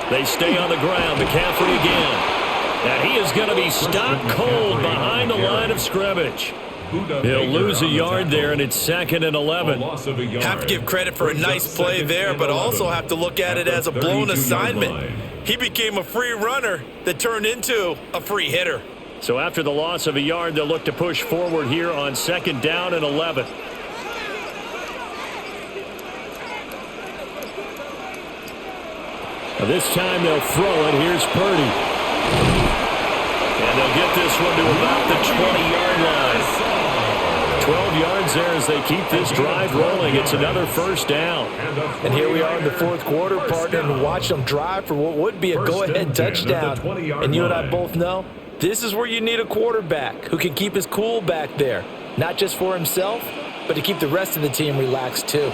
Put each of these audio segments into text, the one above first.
They stay on the ground. McCaffrey again. And he is going to be stopped cold behind the line of scrimmage. He'll lose a yard there, and it's 2nd and 11. Have to give credit for a nice play there, but also have to look at it as a blown assignment. He became a free runner that turned into a free hitter. So after the loss of a yard, they'll look to push forward here on 2nd down and 11. Now this time they'll throw it. Here's Purdy. And they'll get this one to about the 20-yard line. 12 yards there as they keep this drive rolling. It's another 1st down. And here we are in the 4th quarter, partner, and watch them drive for what would be a go-ahead touchdown. And you and I both know this is where you need a quarterback who can keep his cool back there, not just for himself, but to keep the rest of the team relaxed too.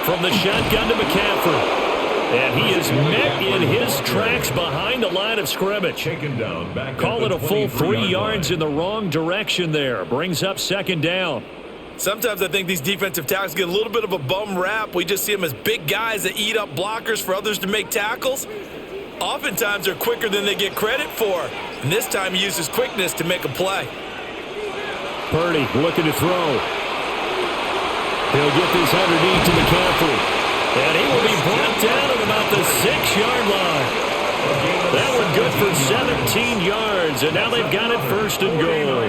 From the shotgun to McCaffrey. And he is met in his tracks behind the line of scrimmage. Call it a full 3 yards in the wrong direction there. Brings up 2nd down. Sometimes I think these defensive tackles get a little bit of a bum rap. We just see them as big guys that eat up blockers for others to make tackles. Oftentimes they're quicker than they get credit for. And this time he uses quickness to make a play. Purdy looking to throw. He'll get this underneath to McCaffrey. And he will be brought down at about the 6-yard line. That one good for 17 yards, and now they've got it 1st and goal.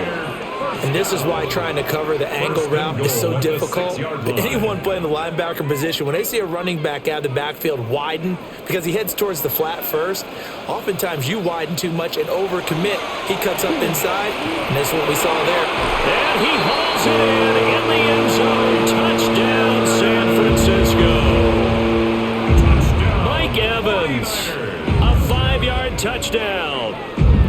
And this is why trying to cover the angle route is so difficult. Anyone playing the linebacker position, when they see a running back out of the backfield widen because he heads towards the flat first, oftentimes you widen too much and overcommit. He cuts up inside, and that's what we saw there. And he hauls it in the end zone. Touchdown, San Francisco. Mike Evans, a 5-yard touchdown.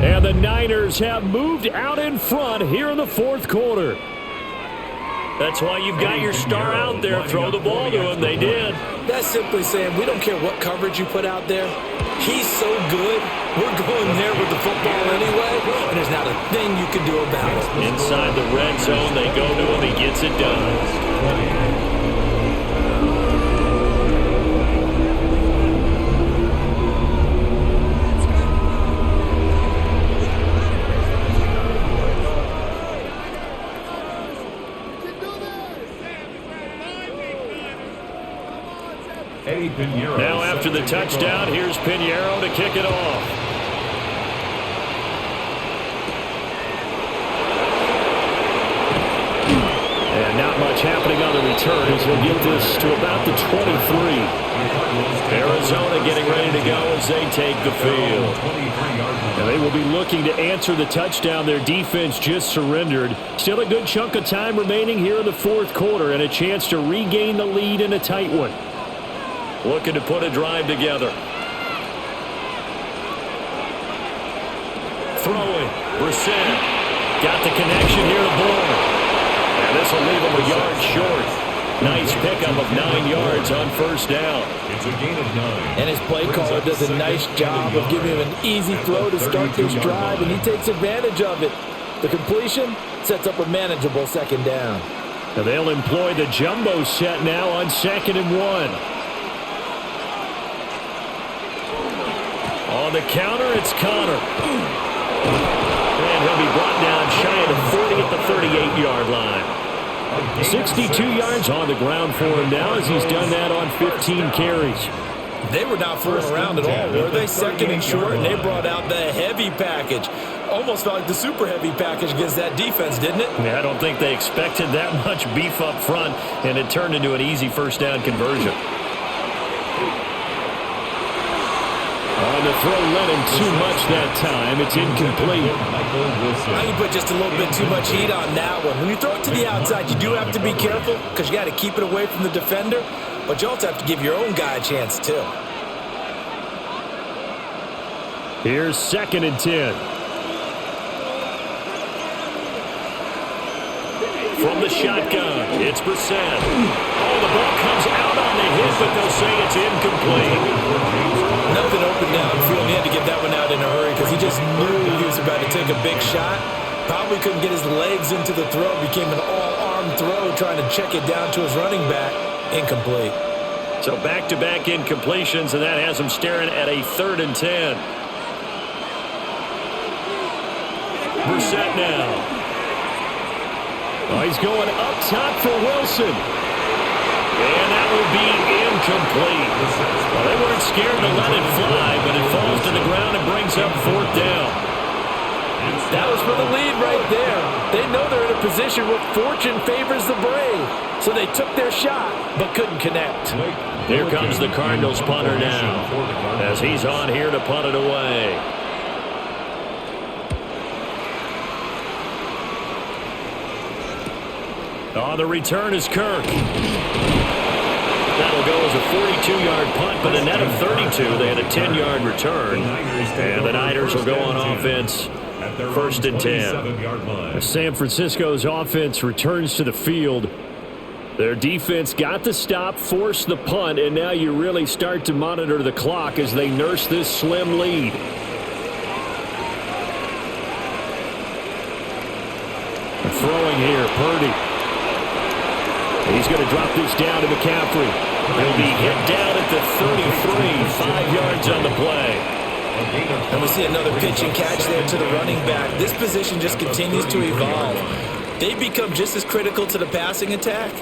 And the Niners have moved out in front here in the 4th quarter. That's why you've got your star out there. Throw the ball to him. They did. That's simply saying we don't care what coverage you put out there. He's so good. We're going there with the football anyway, and there's not a thing you can do about it. Inside the red zone, they go to him. He gets it done. Now after the touchdown, here's Pinheiro to kick it off. And not much happening on the return as they get this to about the 23. Arizona getting ready to go as they take the field. And they will be looking to answer the touchdown their defense just surrendered. Still a good chunk of time remaining here in the 4th quarter and a chance to regain the lead in a tight one. Looking to put a drive together. Throwing. Brissett. Got the connection here to Bourne. And this will leave him a yard short. Nice pickup of 9 yards on 1st down. It's a gain of 9. And his play caller does a nice job of giving him an easy throw to start this drive, and he takes advantage of it. The completion sets up a manageable 2nd down. And they'll employ the jumbo set now on 2nd and 1. On the counter, it's Connor. And he'll be brought down shy of the 40 at the 38-yard line. 62 yards on the ground for him now as he's done that on 15 carries. They were not fooling around at all, were they? 2nd and short, and they brought out the heavy package. Almost felt like the super heavy package against that defense, didn't it? Yeah, I don't think they expected that much beef up front, and it turned into an easy 1st down conversion. On the throw, led him too much that time. It's incomplete. I can put just a little bit too much heat on that one. When you throw it to the outside, you do have to be careful because you got to keep it away from the defender, but you also have to give your own guy a chance too. Here's 2nd and 10. From the shotgun, it's Brissett. Oh, the ball comes out on the hit, but they'll say it's incomplete. Nothing open downfield. He had to get that one out in a hurry because he just knew he was about to take a big shot. Probably couldn't get his legs into the throw. Became an all-arm throw trying to check it down to his running back. Incomplete. So back-to-back incompletions, and that has him staring at a 3rd and 10. Brissett now. Oh, he's going up top for Wilson. And that will be incomplete. Well, they weren't scared to let it fly, but it falls to the ground and brings up 4th down. That was for the lead right there. They know they're in a position where fortune favors the brave. So they took their shot, but couldn't connect. Here comes the Cardinals punter now, as he's on here to punt it away. On the return is Kirk. That'll go as a 42-yard punt, but a net of 32. They had a 10-yard return. And the Niners will go on offense, 1st and 10. San Francisco's offense returns to the field. Their defense got the stop, forced the punt, and now you really start to monitor the clock as they nurse this slim lead. Throwing here, Purdy. He's going to drop this down to McCaffrey. He'll be hit down at the 33, 5 yards on the play. And we see another pitch and catch there to the running back. This position just continues to evolve. They become just as critical to the passing attack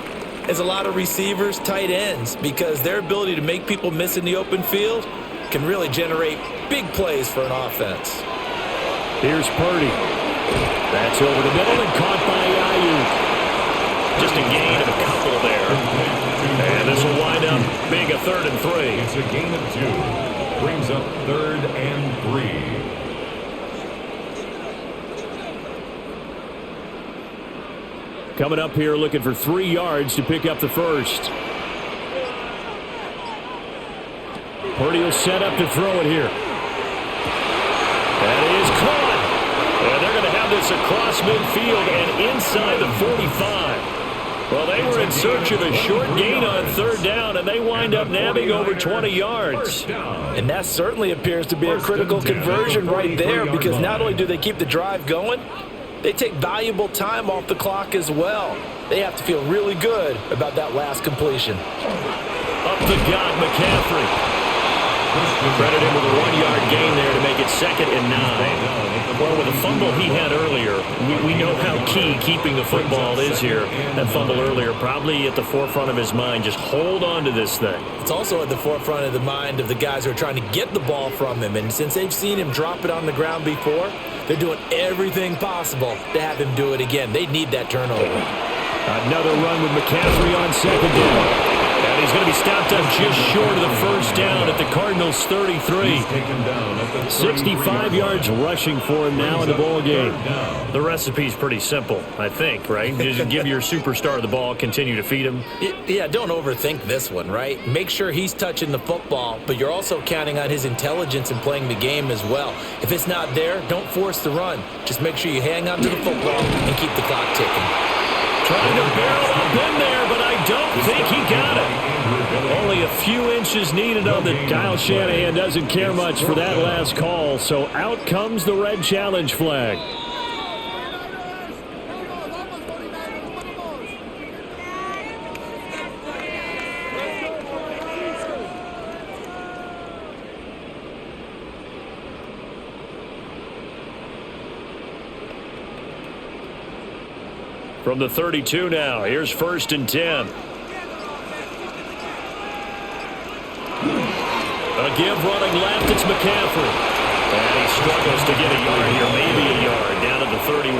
as a lot of receivers, tight ends, because their ability to make people miss in the open field can really generate big plays for an offense. Here's Purdy. That's over the middle and caught by Ayuk. Just a gain of a couple there. And this will wind up being a 3rd and 3. It's a gain of 2. Brings up 3rd and 3. Coming up here looking for 3 yards to pick up the first. Purdy will set up to throw it here. That is caught. And they're going to have this across midfield and inside the 45. Well, they were in search of a short gain on 3rd down, and they wind up nabbing over 20 yards. And that certainly appears to be a critical conversion right there, because not only do they keep the drive going, they take valuable time off the clock as well. They have to feel really good about that last completion. Up the gut, McCaffrey. Credit him with a 1-yard gain there to make it 2nd and 9. Well, with the fumble he had earlier, we know how key keeping the football is here. That fumble earlier probably at the forefront of his mind. Just hold on to this thing. It's also at the forefront of the mind of the guys who are trying to get the ball from him. And since they've seen him drop it on the ground before, they're doing everything possible to have him do it again. They need that turnover. Another run with McCaffrey on 2nd down. And he's going to be stopped up just short of the 1st down at the Cardinals' 33. 65 yards rushing for him now in the ball game. The recipe's pretty simple, I think, right? Just give your superstar the ball, continue to feed him. Yeah, don't overthink this one, right? Make sure he's touching the football, but you're also counting on his intelligence in playing the game as well. If it's not there, don't force the run. Just make sure you hang on to the football and keep the clock ticking. Trying to barrel up in there, but I don't think he got it. Only a few inches needed on the Kyle Shanahan. Doesn't care much for that last call, so out comes the red challenge flag. From the 32 now, here's 1st and 10. A give running left, it's McCaffrey. And he struggles to get a yard here, maybe a yard, down at the 31.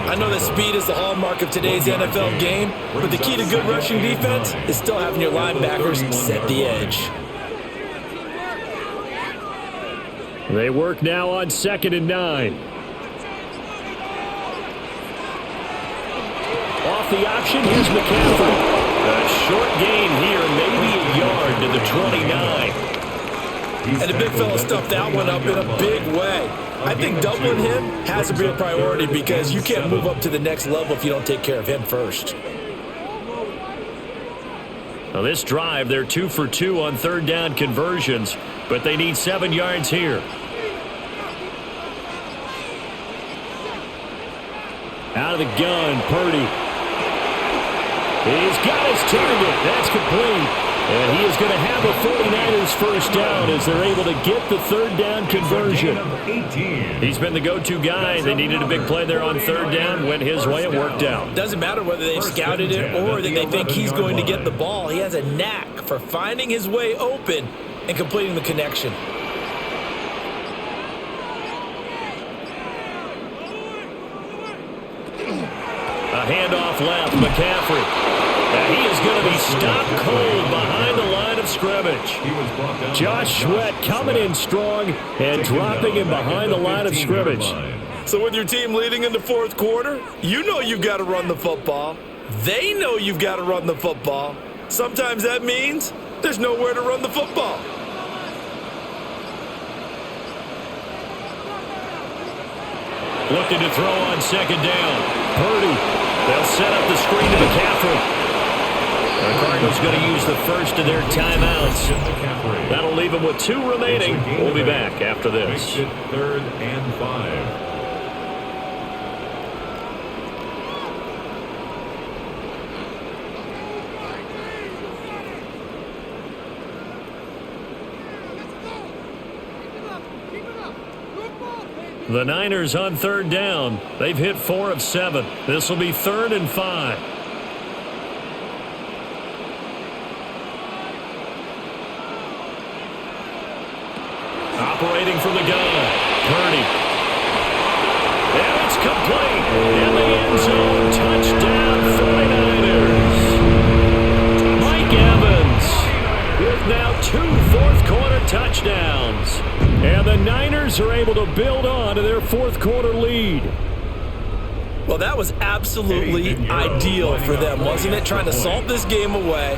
I know that speed is the hallmark of today's NFL game, but the key to good rushing defense is still having your linebackers set the edge. They work now on 2nd and 9. Off the option, here's McCaffrey. A short gain here, maybe a yard to the 29. And the big fella stuffed that one up in a big way. I think doubling him has to be a priority because you can't move up to the next level if you don't take care of him first. Now this drive, they're 2 for 2 on 3rd down conversions, but they need 7 yards here. Out of the gun, Purdy. He's got his target. That's complete. And he is going to have a 49ers first down as they're able to get the third down conversion. He's been the go-to guy. They needed a big play there on third down. Went his way. It worked out. Doesn't matter whether they've scouted it or that they think he's going to get the ball. He has a knack for finding his way open and completing the connection. A handoff left. McCaffrey. And he is going to be stopped cold behind the line of scrimmage. Josh Sweat coming in strong and dropping him behind the line of scrimmage. So with your team leading in the fourth quarter, you know you've got to run the football. They know you've got to run the football. Sometimes that means there's nowhere to run the football. Looking to throw on second down. Purdy. They'll set up the screen to McCaffrey. The Cardinals going to use the first of their timeouts. That'll leave them with 2 remaining. We'll be back after this. Third and 5. The Niners on third down. They've hit 4 of 7. This will be 3rd and 5. Operating from the gun. Purdy. And it's complete. In the end zone. Touchdown 49ers. Mike Evans with now 2 fourth-quarter touchdowns. And the Niners are able to build on to their fourth-quarter lead. Well, that was absolutely ideal for them, wasn't it? Trying to salt this game away.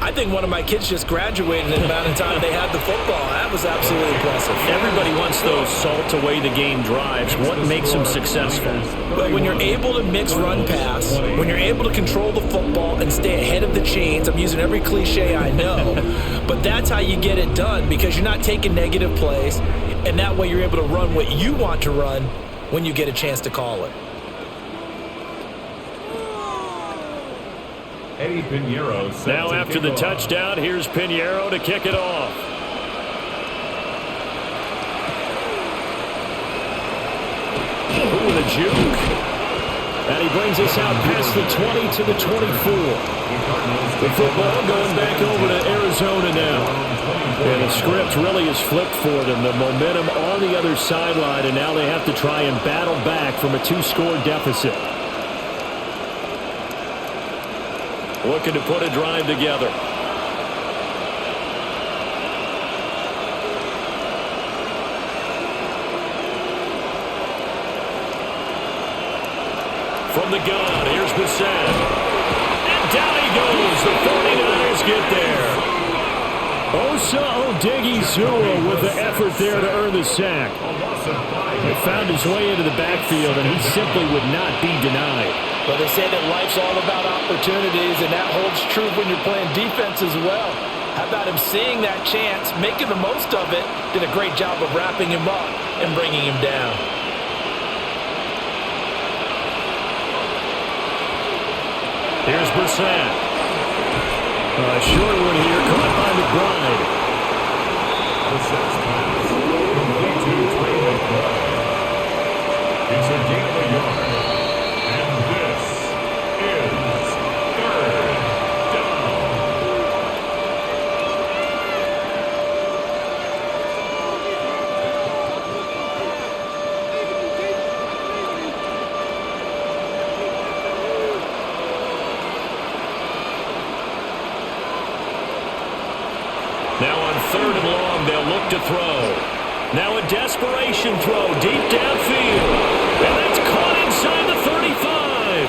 I think one of my kids just graduated in the amount of time they had the football. That was absolutely impressive. Everybody wants those salt-away-the-game drives. What makes them successful? But when you're able to mix run-pass, when you're able to control the football and stay ahead of the chains, I'm using every cliche I know, but that's how you get it done because you're not taking negative plays, and that way you're able to run what you want to run when you get a chance to call it. Now after the touchdown, here's Pinheiro to kick it off. Ooh, the juke. And he brings us out past the 20 to the 24. The football going back over to Arizona now. And the script really is flipped for them. The momentum on the other sideline, and now they have to try and battle back from a 2-score deficit. Looking to put a drive together. From the gun, here's Bissett. And down he goes. The 49ers get there. Osa Odighizuwa with the effort there to earn the sack. He found his way into the backfield, and he simply would not be denied. Well, they say that life's all about opportunities, and that holds true when you're playing defense as well. How about him seeing that chance, making the most of it, did a great job of wrapping him up and bringing him down. Here's Brissett. A short one here, caught by McBride. Brissett's pass complete to Trey McBride. It's a gain of a yard. Now on 3rd and long, they'll look to throw. Now a desperation throw deep downfield. And that's caught inside the 35.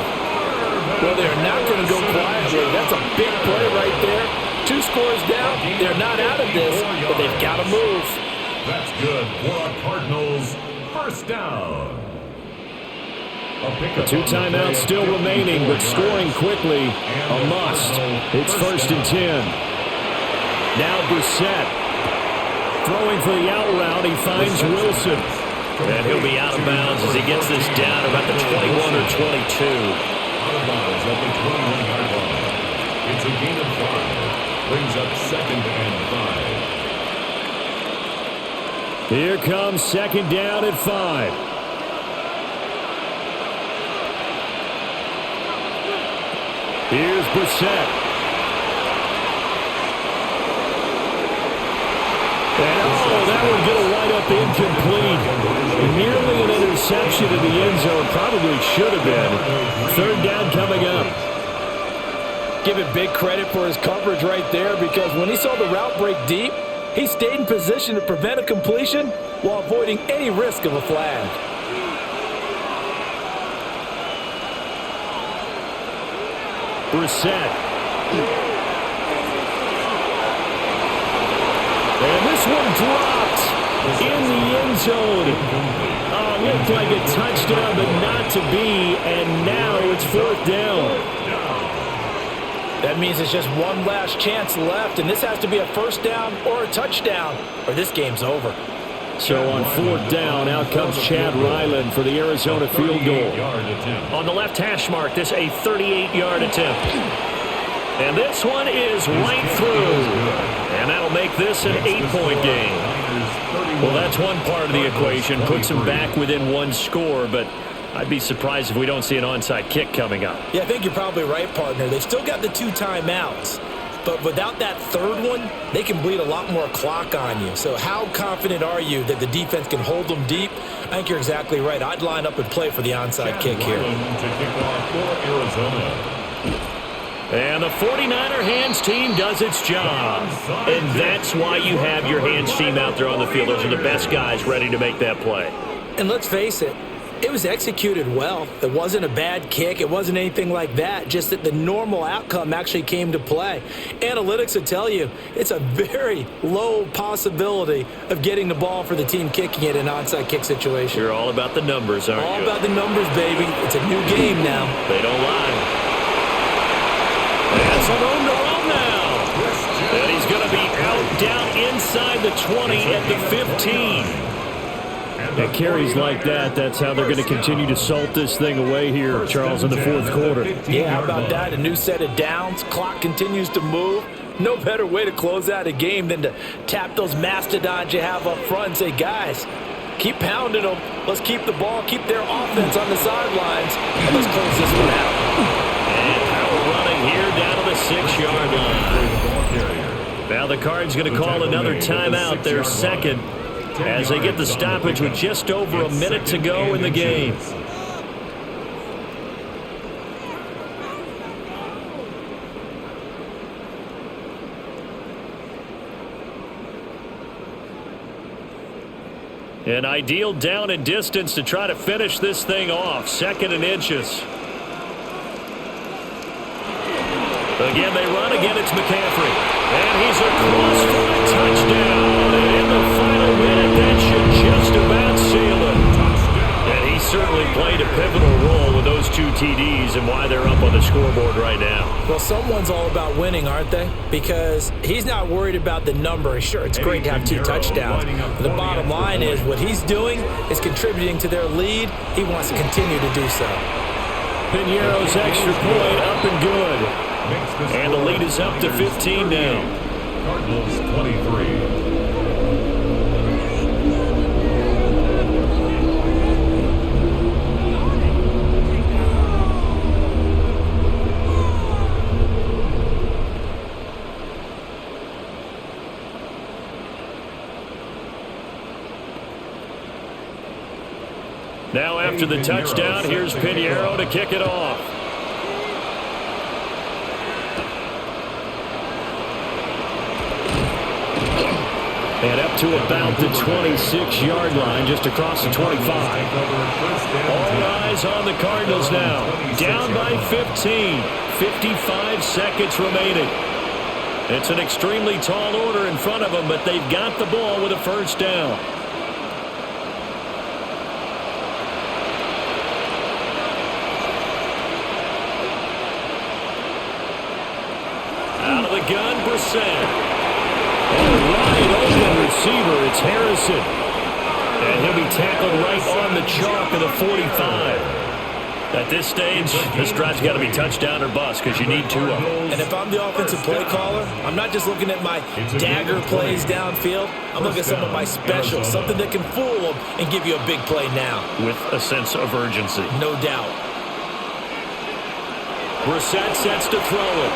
Well, they're not going to go quietly. That's a big play right there. 2 scores down. They're not out of this, but they've got to move. That's good for a Cardinals first down. The 2 timeouts still remaining, but scoring quickly, a must. It's 1st and 10. Now Brissett throwing for the out route. He finds Wilson. And he'll be out of bounds as he gets this down about the 21 or 22. Out of bounds at the 21-yard line. It's a gain of 5. Brings up 2nd and 5. Here comes 2nd down at 5. Here's Brissett. And that one going to wind up incomplete. Nearly an interception in the end zone. Probably should have been. 3rd down coming up. Give it big credit for his coverage right there, because when he saw the route break deep, he stayed in position to prevent a completion while avoiding any risk of a flag. Brissett. And this one dropped in the end zone. Looked like a touchdown, but not to be. And now it's 4th down. That means it's just one last chance left, and this has to be a 1st down or a touchdown, or this game's over. So on 4th down, out comes Chad Ryland for the Arizona field goal. On the left hash mark, this a 38-yard attempt. And this one is right through. And that'll make this an 8-point game. Well, that's one part of the equation. Puts them back within one score, but I'd be surprised if we don't see an onside kick coming up. Yeah, I think you're probably right, partner. They've still got the 2 timeouts. But without that 3rd one, they can bleed a lot more clock on you. So how confident are you that the defense can hold them deep? I think you're exactly right. I'd line up and play for the onside kick here. To kick off for Arizona. And the 49er hands team does its job. And that's why you have your hands team out there on the field. Those are the best guys ready to make that play. And let's face it, it was executed well. It wasn't a bad kick. It wasn't anything like that. Just that the normal outcome actually came to play. Analytics will tell you it's a very low possibility of getting the ball for the team kicking it in an onside kick situation. You're all about the numbers, aren't you? All about the numbers, baby. It's a new game now. They don't lie. That's a room to run now. And he's going to be out down inside the 20 at the 15. And carries like that, that's how they're going to continue to salt this thing away here, Charles, in the 4th quarter. Yeah, how about that? A new set of downs. Clock continues to move. No better way to close out a game than to tap those mastodons you have up front and say, guys, keep pounding them. Let's keep the ball, keep their offense on the sidelines, and let's close this one out. And power running here down to the 6-yard line. Now the Cards going to call another timeout, their 2nd, as they get the stoppage with just over a minute to go in the game. An ideal down and distance to try to finish this thing off. 2nd and inches. Again, they run. Again, it's McCaffrey. And he's across for a touchdown. And in the final minute, that should just about seal it. And he certainly played a pivotal role with those 2 TDs and why they're up on the scoreboard right now. Well, someone's all about winning, aren't they? Because he's not worried about the number. Sure, it's great to have 2 touchdowns. But the bottom line is what he's doing is contributing to their lead. He wants to continue to do so. Piñeiro's extra point up and good. And the lead is up to 15 now. Cardinals 23. Now after the touchdown, here's Piñeiro to kick it off. And up to about the 26-yard line, just across the 25. All eyes on the Cardinals now. Down by 15. 55 seconds remaining. It's an extremely tall order in front of them, but they've got the ball with a 1st down. Out of the gun, Brissett. And right open receiver, it's Harrison. And he'll be tackled right on the chalk of the 45. At this stage, this drive's got to be touchdown or bust because you need two of them. And if I'm the offensive play caller, I'm not just looking at my dagger plays downfield. I'm looking at some of my specials, something that can fool them and give you a big play now. With a sense of urgency. No doubt. Brissett sets to throw it.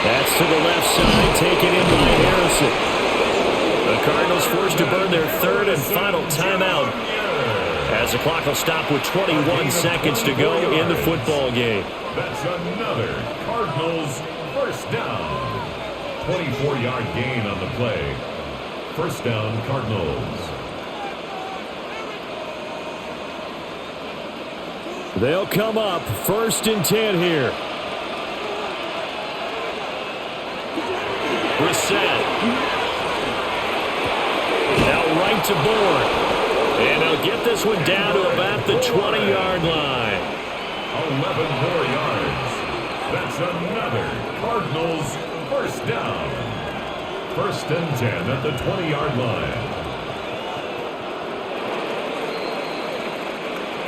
That's to the left side, taken in by Harrison. The Cardinals forced to burn their third and final timeout, as the clock will stop with 21 seconds to go in the football game. That's another Cardinals first down. 24-yard gain on the play. First down, Cardinals. They'll come up 1st and 10 here. Brissett. Now right to Bourne. And they'll get this one down to about the 20-yard line. 11 more yards. That's another Cardinals first down. 1st and 10 at the 20-yard line.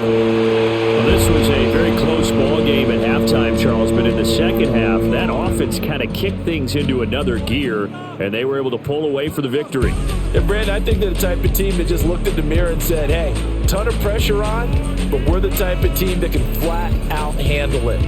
Well, this was a very close ball game at halftime, Charles, but in the second half, that offense kind of kicked things into another gear, and they were able to pull away for the victory. And Brandon, I think they're the type of team that just looked at the mirror and said, hey, ton of pressure on, but we're the type of team that can flat out handle it.